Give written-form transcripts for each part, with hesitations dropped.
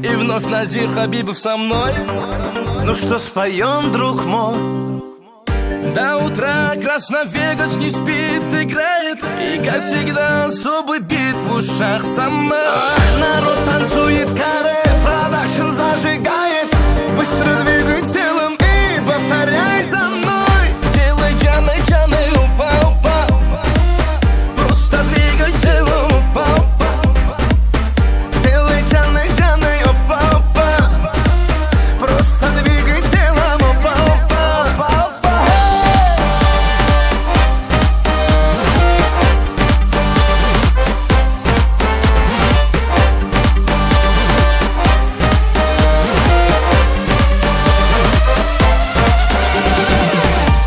И вновь Назир Хабибов со мной. Ну что споем, друг мой? До утра Красновегас не спит, играет. И как всегда особый бит в ушах со мной. Народ танцует каре, продакшн зажигает. Быстро двигай телом и повторяй за мной. Делай джаны, джаны, упа, упа. Просто двигай телом, упа, упа. Делай джаны, джаны, опа, опа. Просто двигай телом, опа, опа.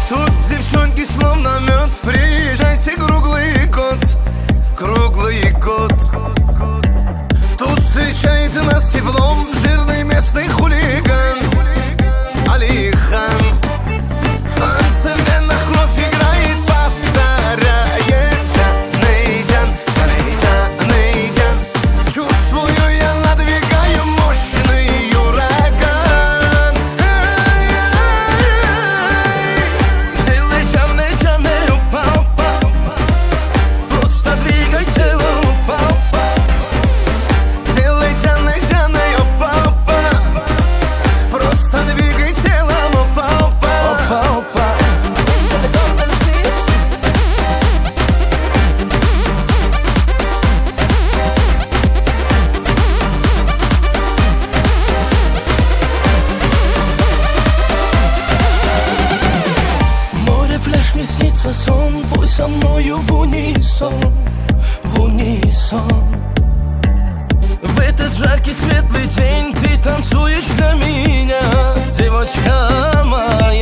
Тут девчонки словно мед. Приезжайте, круглый год, круглый год. Тут встречает нас теплом жирный местный хулиган Алихан. В танце в венах кровь играет, повторяет джаны, джан, джаны, джаны, джан. Чувствую, я надвигаю мощный ураган. Делай джаны, джаны, упа, упа. Просто двигай телом, упа, упа. Делай джаны, джаны, опа, опа. Просто двигай телом, опа, опа. Опа, опа. Море, пляж, мне снится сон. Пусть со мною в унисон, в унисон. В этот жаркий светлый день ты танцуешь для меня, девочка моя.